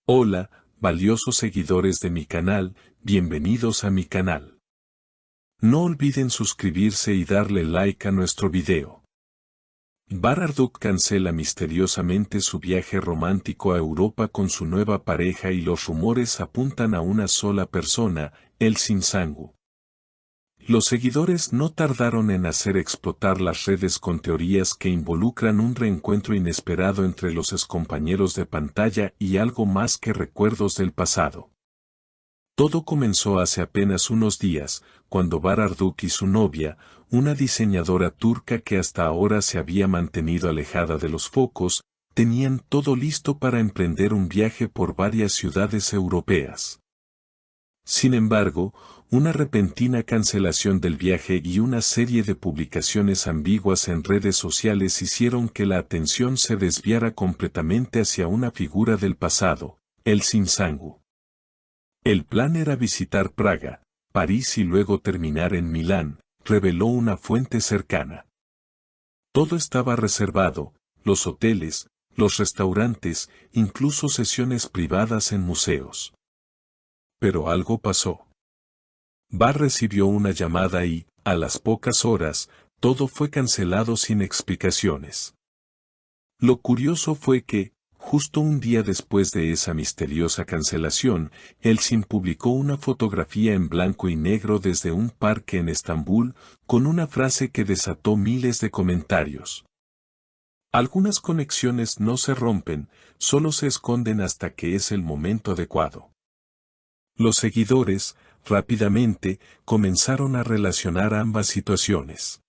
Hola, valiosos seguidores de mi canal, bienvenidos a mi canal. No olviden suscribirse y darle like a nuestro video. Bararduk cancela misteriosamente su viaje romántico a Europa con su nueva pareja y los rumores apuntan a una sola persona, Elçin Sangu. Los seguidores no tardaron en hacer explotar las redes con teorías que involucran un reencuentro inesperado entre los excompañeros de pantalla y algo más que recuerdos del pasado. Todo comenzó hace apenas unos días, cuando Bararduk y su novia, una diseñadora turca que hasta ahora se había mantenido alejada de los focos, tenían todo listo para emprender un viaje por varias ciudades europeas. Sin embargo, una repentina cancelación del viaje y una serie de publicaciones ambiguas en redes sociales hicieron que la atención se desviara completamente hacia una figura del pasado, Elçin Sangu. El plan era visitar Praga, París y luego terminar en Milán, reveló una fuente cercana. Todo estaba reservado, los hoteles, los restaurantes, incluso sesiones privadas en museos. Pero algo pasó. Bar recibió una llamada y, a las pocas horas, todo fue cancelado sin explicaciones. Lo curioso fue que, justo un día después de esa misteriosa cancelación, Elçin publicó una fotografía en blanco y negro desde un parque en Estambul, con una frase que desató miles de comentarios. Algunas conexiones no se rompen, solo se esconden hasta que es el momento adecuado. Los seguidores, rápidamente, comenzaron a relacionar ambas situaciones.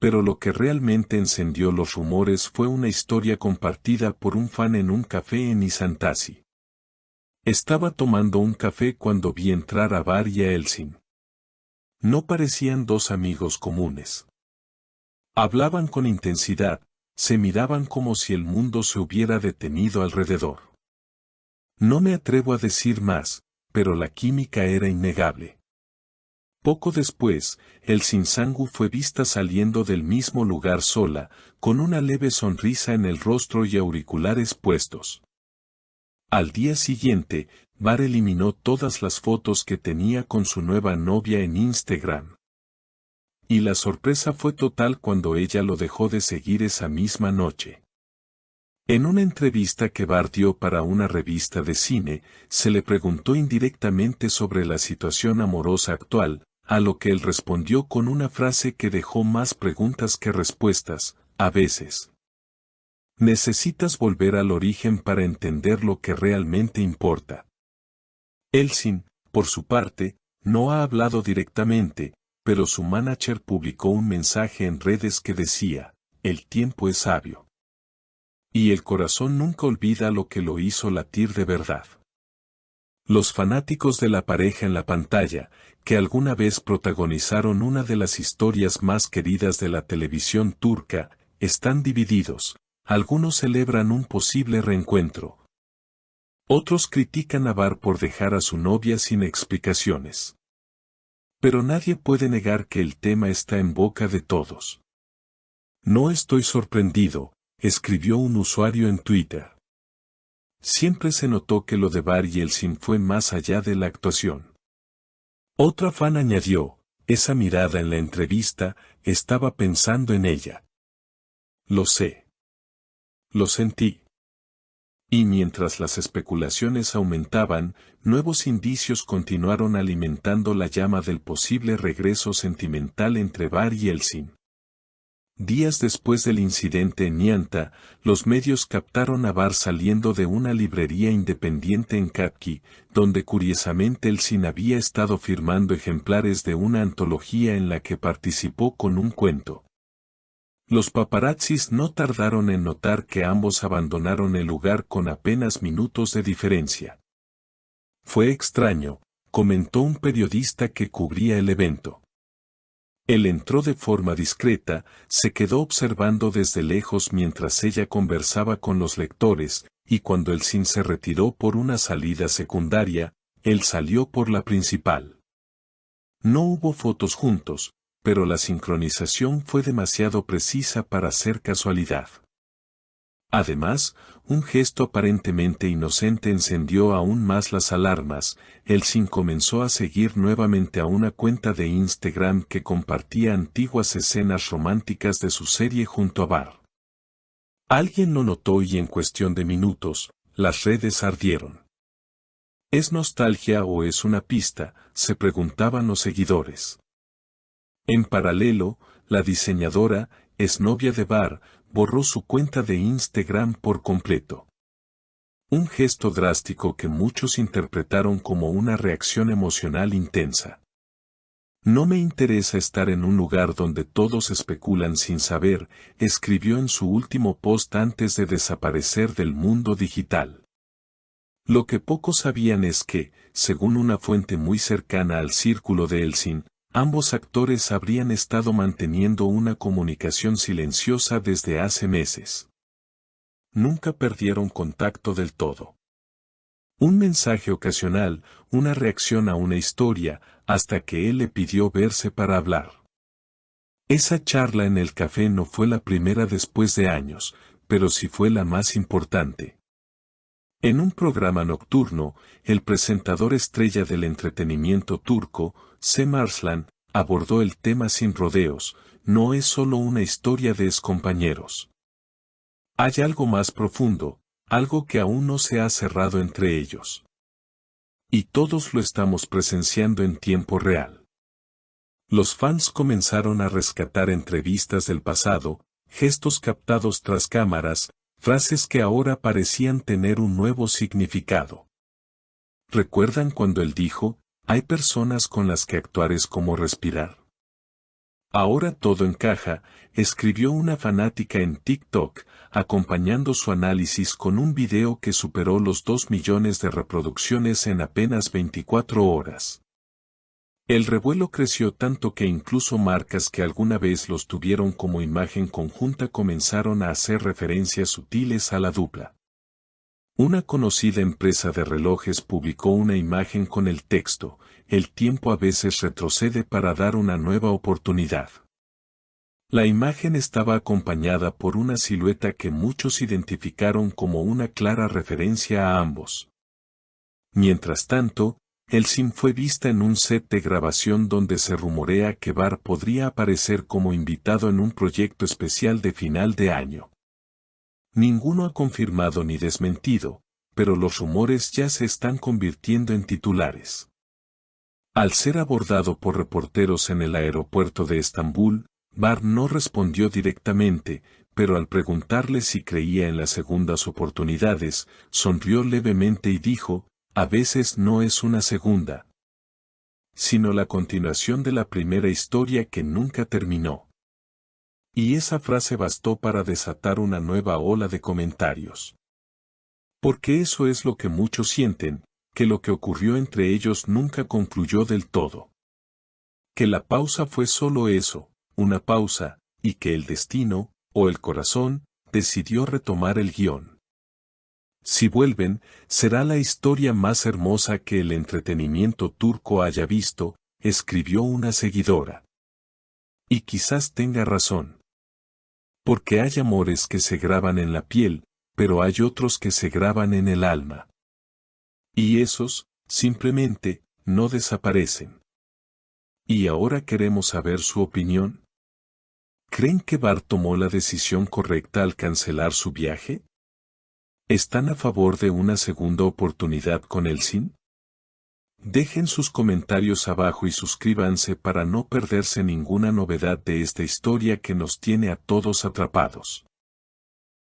Pero lo que realmente encendió los rumores fue una historia compartida por un fan en un café en Nişantaşı. Estaba tomando un café cuando vi entrar a Bar y a Elçin. No parecían dos amigos comunes. Hablaban con intensidad, se miraban como si el mundo se hubiera detenido alrededor. No me atrevo a decir más, pero la química era innegable. Poco después, Elçin Sangu fue vista saliendo del mismo lugar sola, con una leve sonrisa en el rostro y auriculares puestos. Al día siguiente, Bar eliminó todas las fotos que tenía con su nueva novia en Instagram. Y la sorpresa fue total cuando ella lo dejó de seguir esa misma noche. En una entrevista que Bar dio para una revista de cine, se le preguntó indirectamente sobre la situación amorosa actual, a lo que él respondió con una frase que dejó más preguntas que respuestas, a veces. Necesitas volver al origen para entender lo que realmente importa. Elçin, por su parte, no ha hablado directamente, pero su manager publicó un mensaje en redes que decía, el tiempo es sabio. Y el corazón nunca olvida lo que lo hizo latir de verdad. Los fanáticos de la pareja en la pantalla, que alguna vez protagonizaron una de las historias más queridas de la televisión turca, están divididos. Algunos celebran un posible reencuentro. Otros critican a Bar por dejar a su novia sin explicaciones. Pero nadie puede negar que el tema está en boca de todos. No estoy sorprendido, escribió un usuario en Twitter. Siempre se notó que lo de Bar y Elçin fue más allá de la actuación. Otra fan añadió, esa mirada en la entrevista, estaba pensando en ella. Lo sé. Lo sentí. Y mientras las especulaciones aumentaban, nuevos indicios continuaron alimentando la llama del posible regreso sentimental entre Bar y Elçin. Días después del incidente en Nianta, los medios captaron a Bar saliendo de una librería independiente en Kapki, donde curiosamente Elçin había estado firmando ejemplares de una antología en la que participó con un cuento. Los paparazzis no tardaron en notar que ambos abandonaron el lugar con apenas minutos de diferencia. Fue extraño, comentó un periodista que cubría el evento. Él entró de forma discreta, se quedó observando desde lejos mientras ella conversaba con los lectores, y cuando Elçin se retiró por una salida secundaria, él salió por la principal. No hubo fotos juntos, pero la sincronización fue demasiado precisa para ser casualidad. Además, un gesto aparentemente inocente encendió aún más las alarmas. Elsin comenzó a seguir nuevamente a una cuenta de Instagram que compartía antiguas escenas románticas de su serie junto a Bar. Alguien lo notó y en cuestión de minutos, las redes ardieron. ¿Es nostalgia o es una pista?, se preguntaban los seguidores. En paralelo, la diseñadora, exnovia de Bar, borró su cuenta de Instagram por completo. Un gesto drástico que muchos interpretaron como una reacción emocional intensa. No me interesa estar en un lugar donde todos especulan sin saber, escribió en su último post antes de desaparecer del mundo digital. Lo que pocos sabían es que, según una fuente muy cercana al círculo de Elsin, ambos actores habrían estado manteniendo una comunicación silenciosa desde hace meses. Nunca perdieron contacto del todo. Un mensaje ocasional, una reacción a una historia, hasta que él le pidió verse para hablar. Esa charla en el café no fue la primera después de años, pero sí fue la más importante. En un programa nocturno, el presentador estrella del entretenimiento turco, Cem Arslan, abordó el tema sin rodeos. No es solo una historia de excompañeros. Hay algo más profundo, algo que aún no se ha cerrado entre ellos. Y todos lo estamos presenciando en tiempo real. Los fans comenzaron a rescatar entrevistas del pasado, gestos captados tras cámaras, frases que ahora parecían tener un nuevo significado. ¿Recuerdan cuando él dijo, hay personas con las que actuar es como respirar? Ahora todo encaja, escribió una fanática en TikTok, acompañando su análisis con un video que superó los 2 millones de reproducciones en apenas 24 horas. El revuelo creció tanto que incluso marcas que alguna vez los tuvieron como imagen conjunta comenzaron a hacer referencias sutiles a la dupla. Una conocida empresa de relojes publicó una imagen con el texto, el tiempo a veces retrocede para dar una nueva oportunidad. La imagen estaba acompañada por una silueta que muchos identificaron como una clara referencia a ambos. Mientras tanto, Elsin fue vista en un set de grabación donde se rumorea que Bar podría aparecer como invitado en un proyecto especial de final de año. Ninguno ha confirmado ni desmentido, pero los rumores ya se están convirtiendo en titulares. Al ser abordado por reporteros en el aeropuerto de Estambul, Bar no respondió directamente, pero al preguntarle si creía en las segundas oportunidades, sonrió levemente y dijo, a veces no es una segunda, sino la continuación de la primera historia que nunca terminó. Y esa frase bastó para desatar una nueva ola de comentarios. Porque eso es lo que muchos sienten, que lo que ocurrió entre ellos nunca concluyó del todo. Que la pausa fue solo eso, una pausa, y que el destino, o el corazón, decidió retomar el guión. Si vuelven, será la historia más hermosa que el entretenimiento turco haya visto, escribió una seguidora. Y quizás tenga razón. Porque hay amores que se graban en la piel, pero hay otros que se graban en el alma. Y esos, simplemente, no desaparecen. Y ahora queremos saber su opinión. ¿Creen que Bar tomó la decisión correcta al cancelar su viaje? ¿Están a favor de una segunda oportunidad con Elsin? Dejen sus comentarios abajo y suscríbanse para no perderse ninguna novedad de esta historia que nos tiene a todos atrapados.